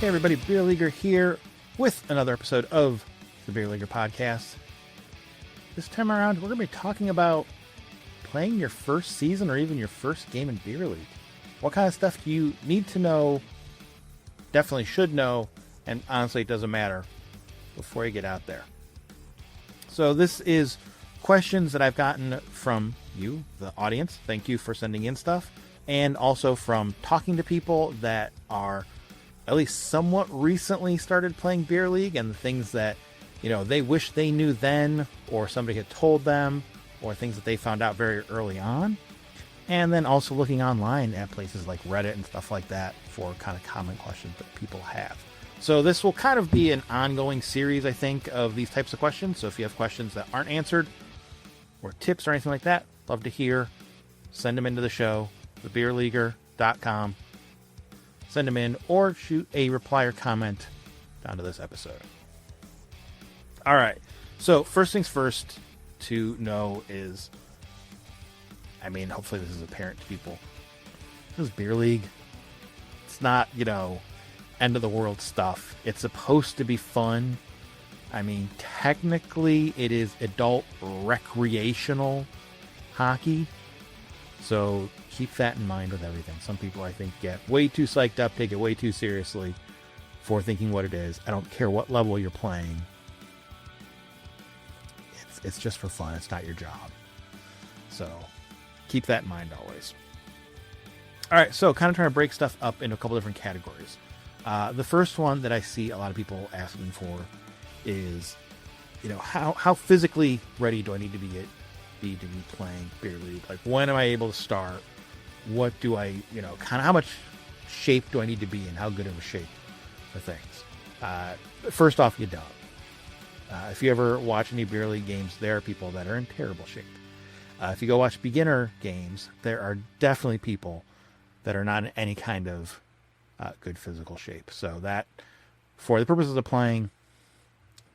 Hey everybody, Beer Leaguer here with another episode of the Beer Leaguer podcast. This time around, we're going to be talking about playing your first season or even your first game in Beer League. What kind of stuff do you need to know, definitely should know, and honestly it doesn't matter before you get out there. So this is questions that I've gotten from you, the audience. Thank you for sending in stuff. And also from talking to people that are at least somewhat recently started playing Beer League, and the things that, you know, they wish they knew then, or somebody had told them, or things that they found out very early on. And then also looking online at places like Reddit and stuff like that for kind of common questions that people have. So this will kind of be an ongoing series, I think, of these types of questions. So if you have questions that aren't answered, or tips or anything like that, love to hear. Send them into the show, thebeerleaguer.com. Send them in, or shoot a reply or comment down to this episode. All right. So first things first to know is, I mean, hopefully this is apparent to people. This is Beer League. It's not, you know, end of the world stuff. It's supposed to be fun. I mean, technically it is adult recreational hockey. So keep that in mind with everything. Some people, I think, get way too psyched up, take it way too seriously for thinking what it is. I don't care what level you're playing. It's just for fun. It's not your job. So keep that in mind always. All right, so kind of trying to break stuff up into a couple different categories. The first one that I see a lot of people asking for is, you know, how physically ready do I need to be playing Beer League? Like, when am I able to start? What do I, you know, kind of how much shape do I need to be in? How good of a shape for things? First off, you don't. If you ever watch any Beer League games, there are people that are in terrible shape. If you go watch beginner games, there are definitely people that are not in any kind of good physical shape. So that, for the purposes of playing,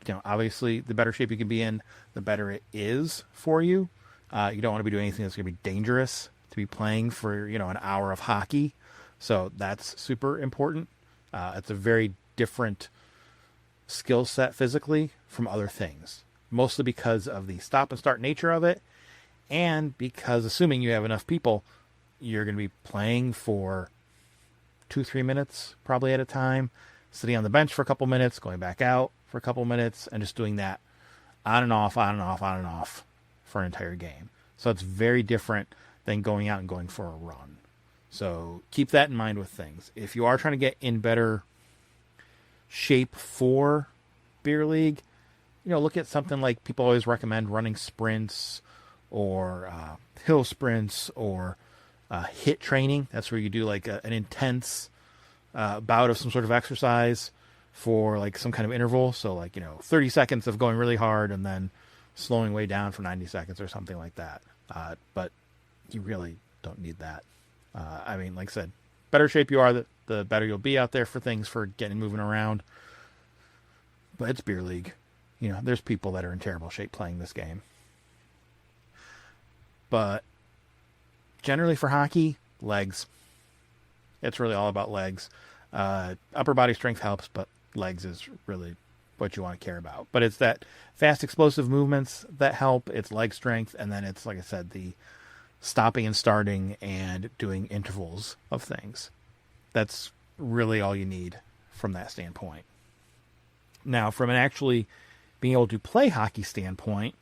you know, obviously the better shape you can be in, the better it is for you. You don't want to be doing anything that's going to be dangerous to be playing for, you know, an hour of hockey. So that's super important. It's a very different skill set physically from other things, mostly because of the stop and start nature of it. And because, assuming you have enough people, you're going to be playing for 2-3 minutes probably at a time, sitting on the bench for a couple minutes, going back out for a couple minutes, and just doing that on and off, on and off, on and off for an entire game. So it's very different than going out and going for a run. So keep that in mind with things. If you are trying to get in better shape for Beer League, you know, look at something like people always recommend running sprints or hill sprints or HIIT training. That's where you do like an intense bout of some sort of exercise for like some kind of interval. So like, you know, 30 seconds of going really hard and then slowing way down for 90 seconds or something like that. But you really don't need that. I mean, like I said, better shape you are, the better you'll be out there for things, for getting moving around. But it's Beer League. You know, there's people that are in terrible shape playing this game. But generally for hockey, legs. It's really all about legs. Upper body strength helps, but legs is really what you want to care about. But it's that fast, explosive movements that help. It's leg strength, and then it's, like I said, the stopping and starting and doing intervals of things. That's really all you need from that standpoint. Now, from an actually being able to play hockey standpoint,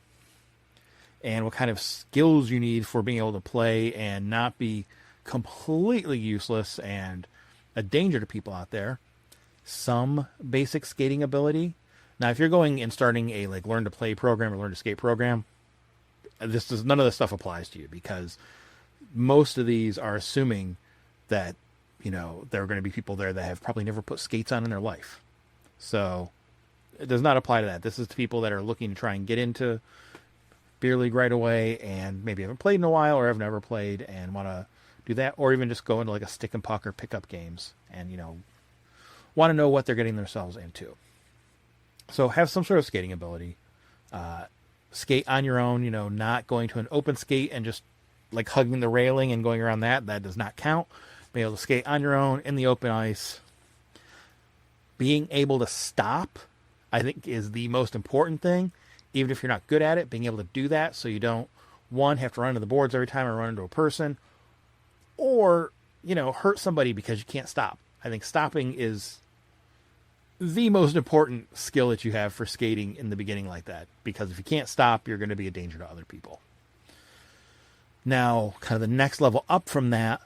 and what kind of skills you need for being able to play and not be completely useless and a danger to people out there, some basic skating ability. Now, if you're going and starting a like learn to play program or learn to skate program, none of this stuff applies to you, because most of these are assuming that, you know, there are going to be people there that have probably never put skates on in their life. So it does not apply to that. This is to people that are looking to try and get into Beer League right away and maybe haven't played in a while or have never played and want to do that, or even just go into like a stick and puck or pickup games and, you know, want to know what they're getting themselves into. So have some sort of skating ability. Skate on your own, you know, not going to an open skate and just like hugging the railing and going around that. That does not count. Be able to skate on your own in the open ice. Being able to stop, I think, is the most important thing. Even if you're not good at it, being able to do that so you don't, one, have to run into the boards every time or run into a person, or, hurt somebody because you can't stop. I think stopping is the most important skill that you have for skating in the beginning like that. Because if you can't stop, you're going to be a danger to other people. Now, kind of the next level up from that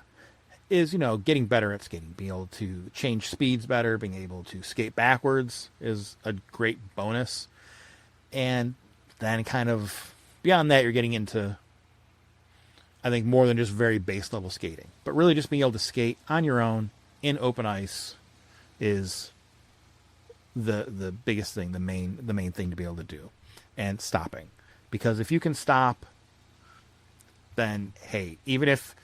is, getting better at skating. Being able to change speeds better, being able to skate backwards is a great bonus. And then kind of beyond that, you're getting into, I think, more than just very base level skating. But really just being able to skate on your own in open ice is the biggest thing, the main thing to be able to do. And stopping. Because if you can stop, then, hey, even if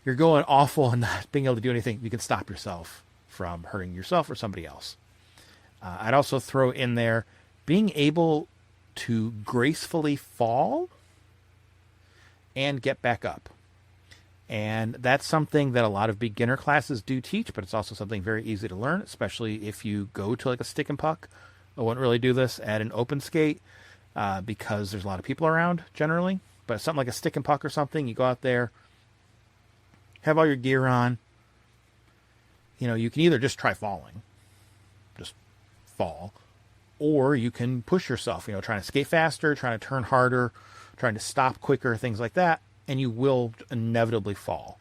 you're going awful and not being able to do anything, you can stop yourself from hurting yourself or somebody else. I'd also throw in there being able to gracefully fall and get back up. And that's something that a lot of beginner classes do teach, but it's also something very easy to learn, especially if you go to like a stick and puck. I wouldn't really do this at an open skate because there's a lot of people around generally. But something like a stick and puck or something, you go out there, have all your gear on. You can either just try falling, just fall, or you can push yourself, trying to skate faster, trying to turn harder, trying to stop quicker, things like that, and you will inevitably fall.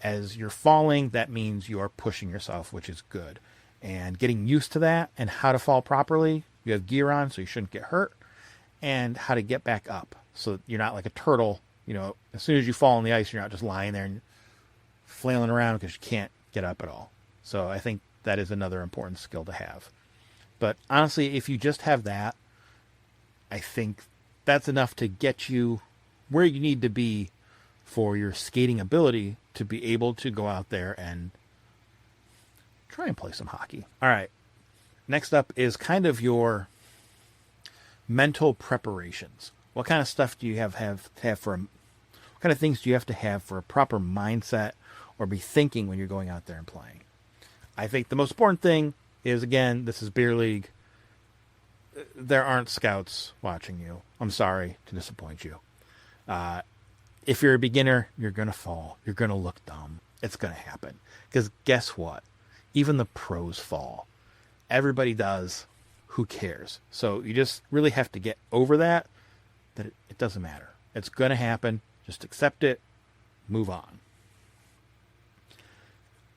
As you're falling, that means you are pushing yourself, which is good. And getting used to that and how to fall properly, you have gear on, so you shouldn't get hurt, and how to get back up so you're not like a turtle. As soon as you fall on the ice, you're not just lying there and flailing around because you can't get up at all. So I think that is another important skill to have. But honestly, if you just have that, I think that's enough to get you where you need to be for your skating ability to be able to go out there and try and play some hockey. All right. Next up is kind of your mental preparations. What kind of stuff do you have for what kind of things do you have to have for a proper mindset or be thinking when you're going out there and playing? I think the most important thing is, again, this is beer league. There aren't scouts watching you. I'm sorry to disappoint you. If you're a beginner, you're going to fall. You're going to look dumb. It's going to happen. Because guess what? Even the pros fall. Everybody does. Who cares? So you just really have to get over that it doesn't matter. It's going to happen. Just accept it. Move on.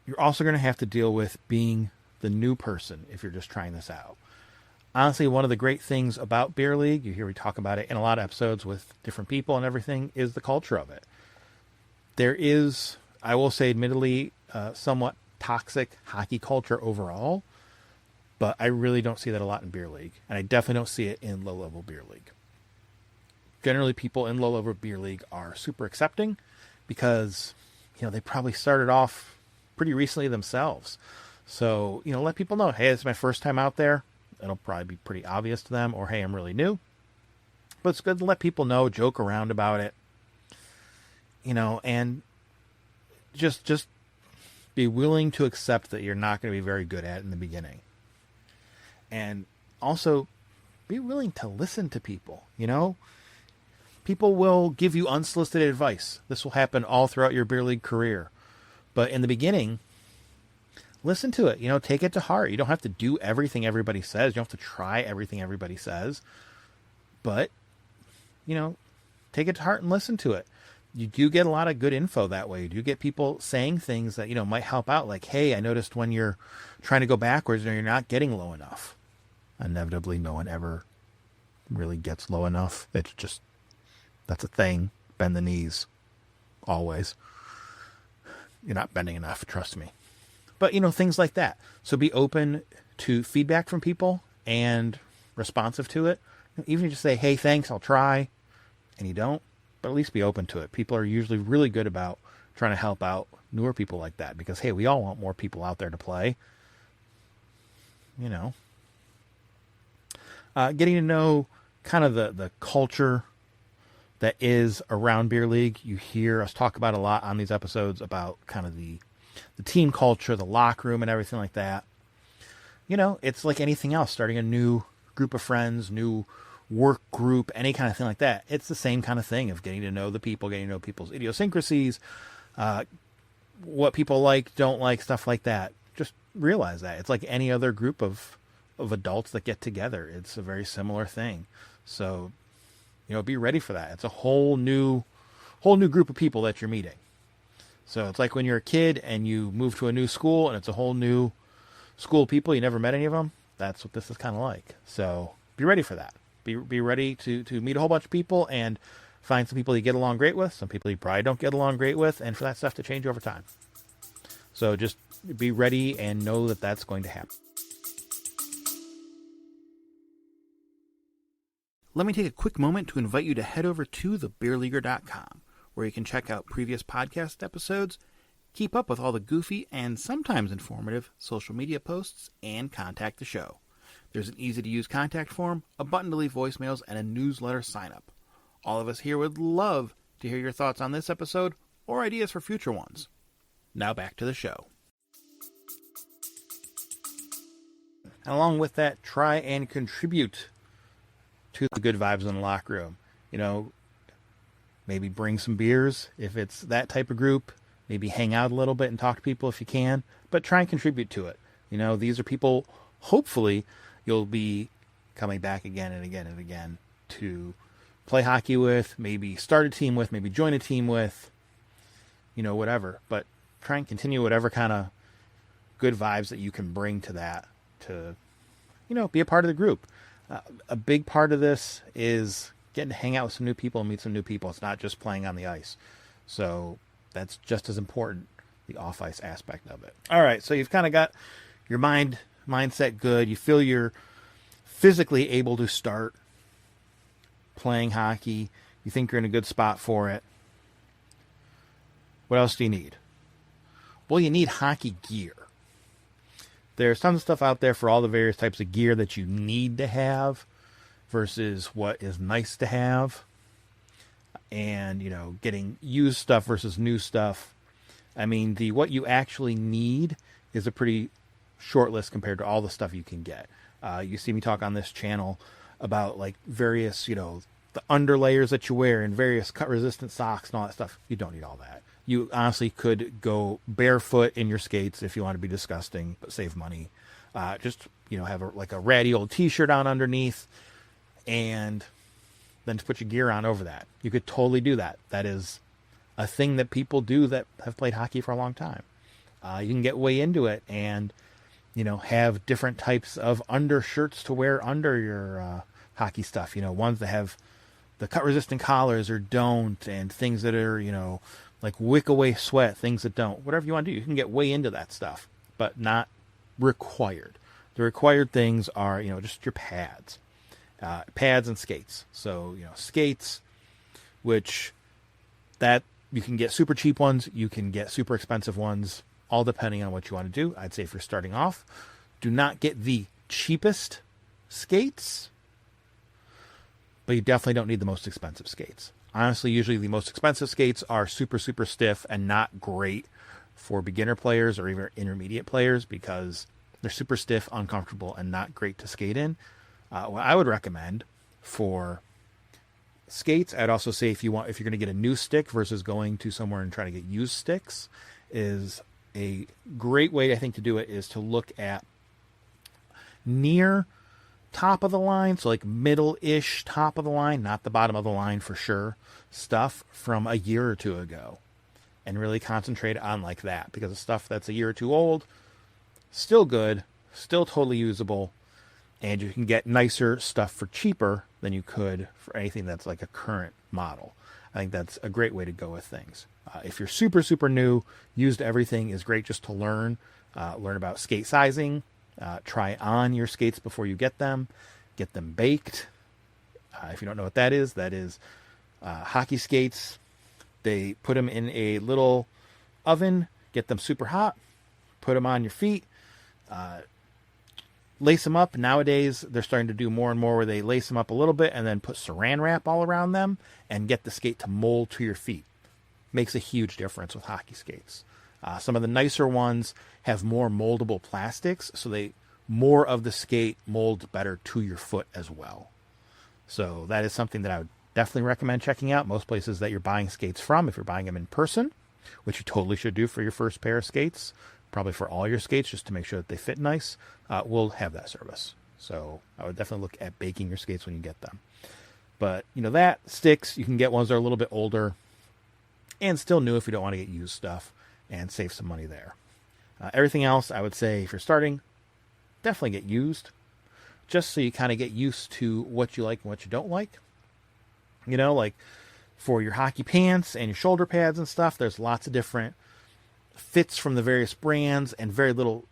You're also going to have to deal with being the new person if you're just trying this out. Honestly, one of the great things about Beer League, you hear me talk about it in a lot of episodes with different people and everything, is the culture of it. There is, I will say admittedly, somewhat toxic hockey culture overall, but I really don't see that a lot in Beer League, and I definitely don't see it in low-level Beer League. Generally, people in low-level Beer League are super accepting because, they probably started off pretty recently themselves. So, let people know, hey, this is my first time out there. It'll probably be pretty obvious to them, or hey, I'm really new. But it's good to let people know, joke around about it, and just be willing to accept that you're not going to be very good at it in the beginning. And also be willing to listen to people, People will give you unsolicited advice. This will happen all throughout your beer league career. But in the beginning, listen to it, take it to heart. You don't have to do everything everybody says. You don't have to try everything everybody says. But, take it to heart and listen to it. You do get a lot of good info that way. You do get people saying things that, might help out. Like, hey, I noticed when you're trying to go backwards, you're not getting low enough. Inevitably, no one ever really gets low enough. It's just, that's a thing. Bend the knees. Always. You're not bending enough, trust me. But, things like that. So be open to feedback from people and responsive to it. Even if you just say, hey, thanks, I'll try, and you don't, but at least be open to it. People are usually really good about trying to help out newer people like that because, hey, we all want more people out there to play. Getting to know kind of the culture that is around Beer League. You hear us talk about a lot on these episodes about kind of the team culture, the locker room, and everything like that. it's like anything else, starting a new group of friends, new work group, any kind of thing like that. It's the same kind of thing of getting to know the people, getting to know people's idiosyncrasies, what people like, don't like, stuff like that. Just realize that it's like any other group of adults that get together. It's a very similar thing. So, be ready for that. It's a whole new group of people that you're meeting. So it's like when you're a kid and you move to a new school and it's a whole new school of people. You never met any of them. That's what this is kind of like. So be ready for that. Be ready to meet a whole bunch of people and find some people you get along great with, some people you probably don't get along great with, and for that stuff to change over time. So just be ready and know that that's going to happen. Let me take a quick moment to invite you to head over to thebeerleaguer.com, where you can check out previous podcast episodes, keep up with all the goofy and sometimes informative social media posts, and contact the show. There's an easy-to-use contact form, a button to leave voicemails, and a newsletter sign-up. All of us here would love to hear your thoughts on this episode or ideas for future ones. Now back to the show. And along with that, try and contribute to the good vibes in the locker room. Maybe bring some beers if it's that type of group. Maybe hang out a little bit and talk to people if you can. But try and contribute to it. These are people, hopefully, you'll be coming back again and again and again to play hockey with, maybe start a team with, maybe join a team with, whatever. But try and continue whatever kind of good vibes that you can bring to that to, be a part of the group. A big part of this is getting to hang out with some new people and meet some new people. It's not just playing on the ice. So that's just as important, the off-ice aspect of it. All right, so you've kind of got your mindset good. You feel you're physically able to start playing hockey. You think you're in a good spot for it. What else do you need? Well, you need hockey gear. There's tons of stuff out there for all the various types of gear that you need to have versus what is nice to have. And, getting used stuff versus new stuff. I mean, what you actually need is a pretty short list compared to all the stuff you can get. You see me talk on this channel about like various, the underlayers that you wear and various cut resistant socks and all that stuff. You don't need all that. You honestly could go barefoot in your skates if you want to be disgusting, but save money. Just, have a ratty old t-shirt on underneath and then to put your gear on over that. You could totally do that. That is a thing that people do that have played hockey for a long time. You can get way into it and, have different types of undershirts to wear under your hockey stuff. Ones that have the cut resistant collars or don't, and things that are, like wick away sweat, things that don't. Whatever you want to do, you can get way into that stuff, but not required. The required things are, just your pads. Pads and skates. So, skates, which that you can get super cheap ones, you can get super expensive ones, all depending on what you want to do. I'd say if you're starting off, do not get the cheapest skates, but you definitely don't need the most expensive skates. Honestly, usually the most expensive skates are super, super stiff and not great for beginner players or even intermediate players because they're super stiff, uncomfortable, and not great to skate in. What I would recommend for skates, I'd also say if you're going to get a new stick versus going to somewhere and trying to get used sticks, is a great way I think to do it is to look at near top of the line, so like middle-ish top of the line, not the bottom of the line for sure, stuff from a year or two ago, and really concentrate on like that, because the stuff that's a year or two old, still good, still totally usable, and you can get nicer stuff for cheaper than you could for anything that's like a current model. I think that's a great way to go with things. If you're super, super new, used everything is great just to learn about skate sizing, try on your skates before you get them baked. If you don't know what that is hockey skates. They put them in a little oven, get them super hot, put them on your feet, lace them up. Nowadays, they're starting to do more and more where they lace them up a little bit and then put saran wrap all around them and get the skate to mold to your feet. Makes a huge difference with hockey skates. Some of the nicer ones have more moldable plastics, so they more of the skate molds better to your foot as well. So that is something that I would definitely recommend checking out. Most places that you're buying skates from, if you're buying them in person, which you totally should do for your first pair of skates, probably for all your skates, just to make sure that they fit nice, will have that service. So I would definitely look at baking your skates when you get them. But, that sticks. You can get ones that are a little bit older and still new if you don't want to get used stuff, and save some money there. Everything else, I would say, if you're starting, definitely get used, just so you kind of get used to what you like and what you don't like. Like for your hockey pants and your shoulder pads and stuff, there's lots of different fits from the various brands and very little,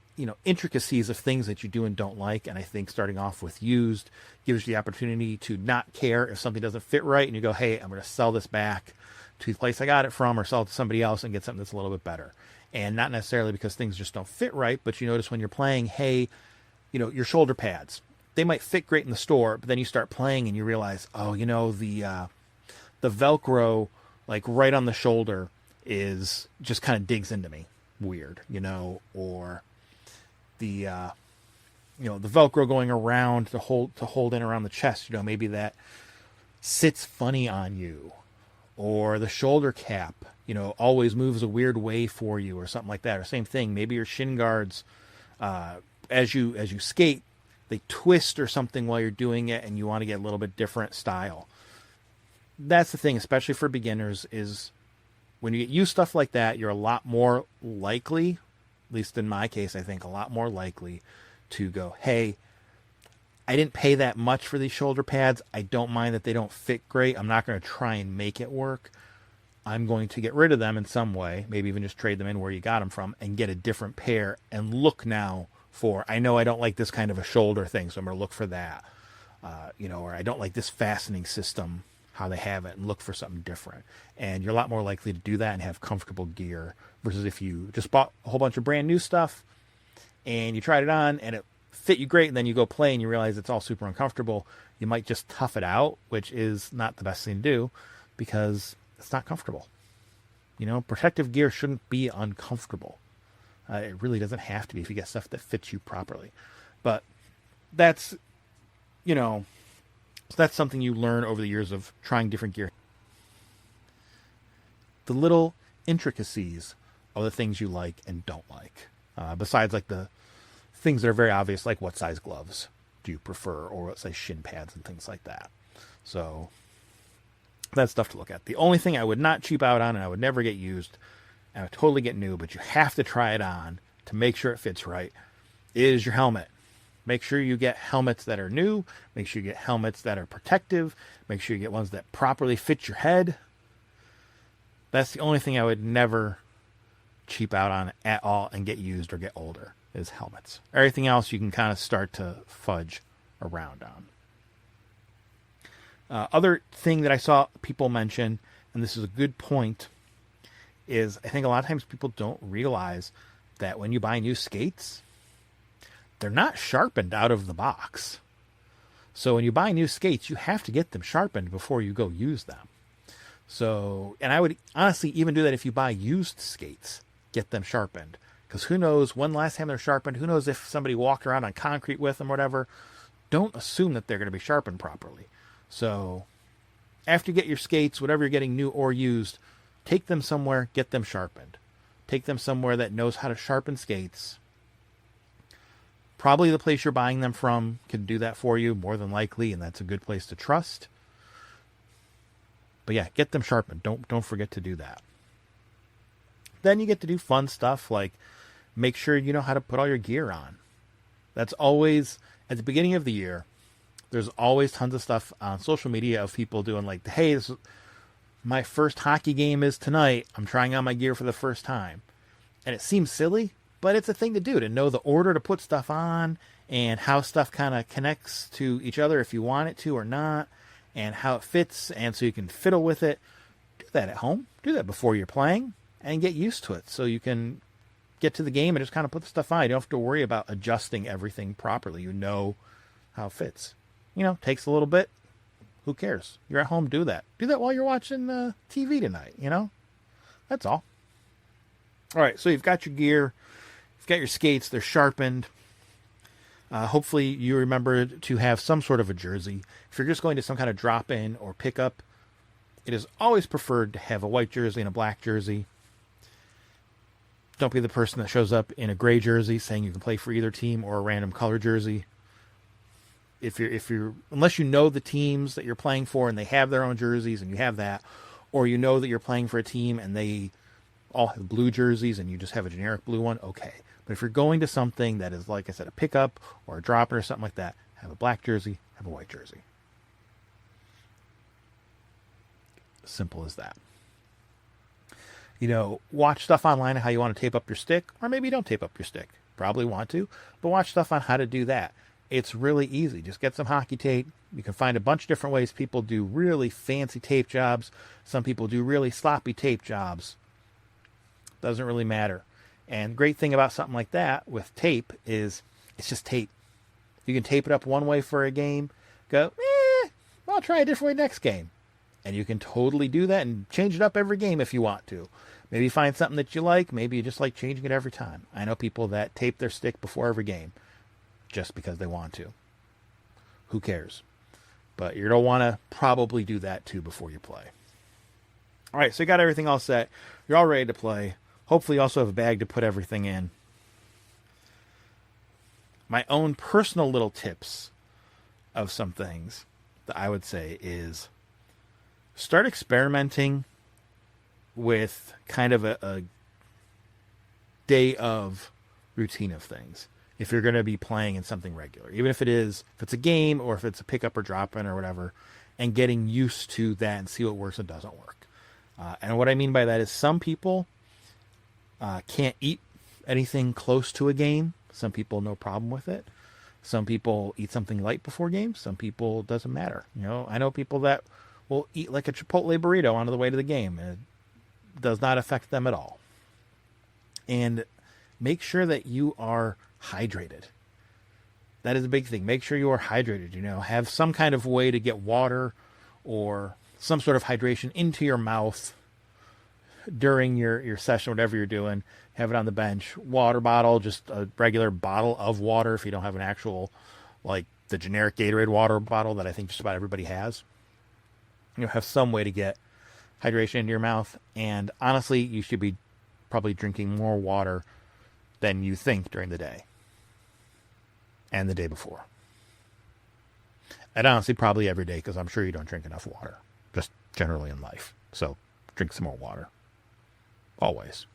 intricacies of things that you do and don't like. And I think starting off with used gives you the opportunity to not care if something doesn't fit right, and you go, hey, I'm going to sell this back to the place I got it from, or sell it to somebody else and get something that's a little bit better. And not necessarily because things just don't fit right, but you notice when you're playing, hey, your shoulder pads, they might fit great in the store, but then you start playing and you realize, oh, the Velcro, like right on the shoulder, is just kind of digs into me weird, or the the Velcro going around to hold in around the chest, maybe that sits funny on you, or the shoulder cap, always moves a weird way for you, or something like that. Or same thing, maybe your shin guards, as you skate, they twist or something while you're doing it, and you want to get a little bit different style. That's the thing, especially for beginners, is when you get used stuff like that, you're a lot more likely, at least in my case, I think, a lot more likely to go, hey, I didn't pay that much for these shoulder pads. I don't mind that they don't fit great. I'm not going to try and make it work. I'm going to get rid of them in some way, maybe even just trade them in where you got them from, and get a different pair, and look now for, I know I don't like this kind of a shoulder thing, so I'm going to look for that. Or I don't like this fastening system, how they have it, and look for something different. And you're a lot more likely to do that and have comfortable gear versus if you just bought a whole bunch of brand new stuff and you tried it on and it fit you great, and then you go play and you realize it's all super uncomfortable. You might just tough it out, which is not the best thing to do because it's not comfortable. Protective gear shouldn't be uncomfortable. It really doesn't have to be if you get stuff that fits you properly. But that's, so that's something you learn over the years of trying different gear. The little intricacies of the things you like and don't like. Besides like the things that are very obvious, like what size gloves do you prefer, or what size shin pads and things like that. So that's stuff to look at. The only thing I would not cheap out on, and I would never get used, and I would totally get new, but you have to try it on to make sure it fits right, is your helmet. Make sure you get helmets that are new. Make sure you get helmets that are protective. Make sure you get ones that properly fit your head. That's the only thing I would never cheap out on at all and get used or get older, is helmets. Everything else you can kind of start to fudge around on. Other thing that I saw people mention, and this is a good point, is I think a lot of times people don't realize that when you buy new skates, they're not sharpened out of the box. So when you buy new skates, you have to get them sharpened before you go use them. So, and I would honestly even do that if you buy used skates, get them sharpened. Because who knows when last time they're sharpened, who knows if somebody walked around on concrete with them or whatever. Don't assume that they're going to be sharpened properly. So after you get your skates, whatever you're getting new or used, take them somewhere, get them sharpened. Take them somewhere that knows how to sharpen skates. Probably the place you're buying them from can do that for you, more than likely, and that's a good place to trust. But yeah, get them sharpened. Don't forget to do that. Then you get to do fun stuff like make sure you know how to put all your gear on. That's always, at the beginning of the year, there's always tons of stuff on social media of people doing like, hey, this is my first hockey game is tonight. I'm trying on my gear for the first time. And it seems silly, but it's a thing to do, to know the order to put stuff on and how stuff kind of connects to each other if you want it to or not, and how it fits, and so you can fiddle with it. Do that at home. Do that before you're playing and get used to it so you can get to the game and just kind of put the stuff on. You don't have to worry about adjusting everything properly. You know how it fits. Takes a little bit. Who cares? You're at home, do that. Do that while you're watching TV tonight, That's all. All right, so you've got your gear. You've got your skates. They're sharpened. Hopefully you remember to have some sort of a jersey. If you're just going to some kind of drop-in or pickup, it is always preferred to have a white jersey and a black jersey. Don't be the person that shows up in a gray jersey saying you can play for either team, or a random color jersey. If you're unless you know the teams that you're playing for and they have their own jerseys and you have that, or you know that you're playing for a team and they all have blue jerseys and you just have a generic blue one, okay. But if you're going to something that is, like I said, a pickup or a drop-in or something like that, have a black jersey, have a white jersey. Simple as that. Watch stuff online on how you want to tape up your stick, or maybe you don't tape up your stick. Probably want to, but watch stuff on how to do that. It's really easy. Just get some hockey tape. You can find a bunch of different ways. People do really fancy tape jobs. Some people do really sloppy tape jobs. Doesn't really matter. And the great thing about something like that with tape is it's just tape. You can tape it up one way for a game, go, I'll try a different way next game. And you can totally do that and change it up every game if you want to. Maybe find something that you like. Maybe you just like changing it every time. I know people that tape their stick before every game just because they want to. Who cares? But you don't want to probably do that too before you play. All right, so you got everything all set. You're all ready to play. Hopefully you also have a bag to put everything in. My own personal little tips of some things that I would say is start experimenting with kind of a day of routine of things. If you're going to be playing in something regular, even if it's a game or if it's a pickup or drop in or whatever, and getting used to that and see what works and doesn't work. And what I mean by that is some people can't eat anything close to a game. Some people, no problem with it. Some people eat something light before games. Some people, doesn't matter. I know people that will eat like a Chipotle burrito on the way to the game. It does not affect them at all. And make sure that you are hydrated. That is a big thing. Make sure you are hydrated. Have some kind of way to get water or some sort of hydration into your mouth during your session, whatever you're doing. Have it on the bench. Water bottle, just a regular bottle of water if you don't have an actual, like the generic Gatorade water bottle that I think just about everybody has. Have some way to get hydration into your mouth. And honestly, you should be probably drinking more water than you think during the day and the day before. And honestly, probably every day, because I'm sure you don't drink enough water, just generally in life. So drink some more water. Always.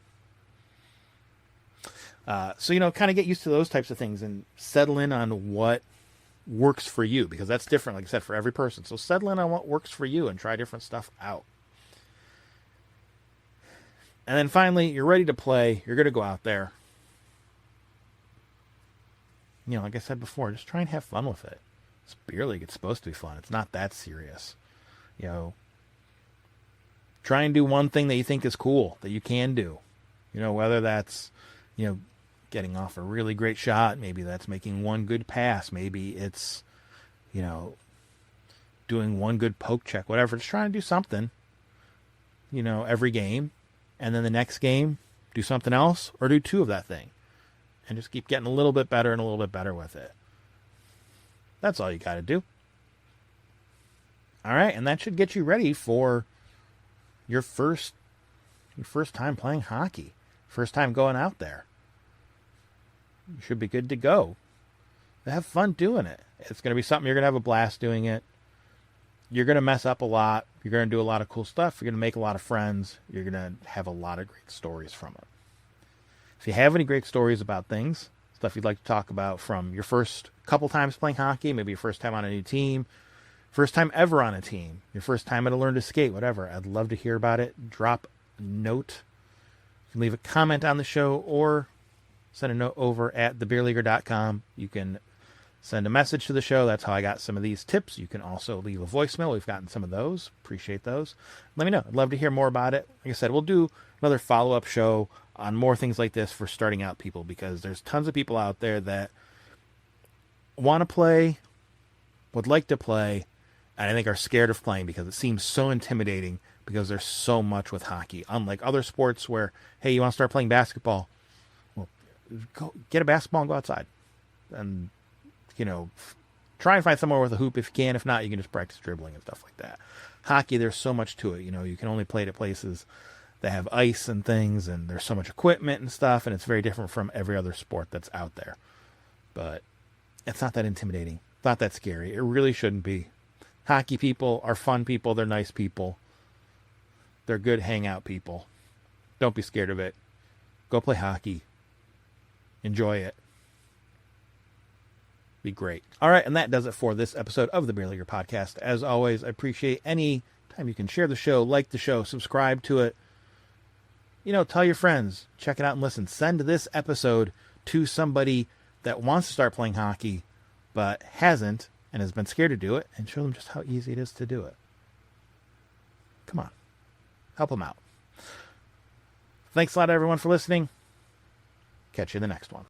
So, kind of get used to those types of things and settle in on what works for you, because that's different, like I said, for every person. So settle in on what works for you and try different stuff out. And then finally, you're ready to play. You're going to go out there. Like I said before, just try and have fun with it. It's beer league. It's supposed to be fun. It's not that serious. Try and do one thing that you think is cool, that you can do. Whether that's, getting off a really great shot. Maybe that's making one good pass. Maybe it's, doing one good poke check, whatever. Just trying to do something, every game. And then the next game, do something else or do two of that thing. And just keep getting a little bit better and a little bit better with it. That's all you got to do. All right, and that should get you ready for your first time playing hockey. First time going out there. You should be good to go. Have fun doing it. It's going to be something you're going to have a blast doing it. You're going to mess up a lot. You're going to do a lot of cool stuff. You're going to make a lot of friends. You're going to have a lot of great stories from it. If you have any great stories about things, stuff you'd like to talk about from your first couple times playing hockey, maybe your first time on a new team, first time ever on a team, your first time at a learn to skate, whatever, I'd love to hear about it. Drop a note. You can leave a comment on the show or send a note over at thebeerleaguer.com. You can send a message to the show. That's how I got some of these tips. You can also leave a voicemail. We've gotten some of those. Appreciate those. Let me know. I'd love to hear more about it. Like I said, we'll do another follow-up show on more things like this for starting out people, because there's tons of people out there that want to play, would like to play, and I think are scared of playing because it seems so intimidating because there's so much with hockey. Unlike other sports where, hey, you want to start playing basketball? Well, go get a basketball and go outside. And try and find somewhere with a hoop if you can. If not, you can just practice dribbling and stuff like that. Hockey, there's so much to it. You can only play it at places that have ice and things, and there's so much equipment and stuff, and it's very different from every other sport that's out there. But it's not that intimidating. It's not that scary. It really shouldn't be. Hockey people are fun people. They're nice people. They're good hangout people. Don't be scared of it. Go play hockey. Enjoy it. Be great. All right, and that does it for this episode of the Beer Leaguer Podcast. As always, I appreciate any time you can share the show, like the show, subscribe to it. Tell your friends. Check it out and listen. Send this episode to somebody that wants to start playing hockey but hasn't and has been scared to do it, and show them just how easy it is to do it. Come on. Help them out. Thanks a lot, everyone, for listening. Catch you in the next one.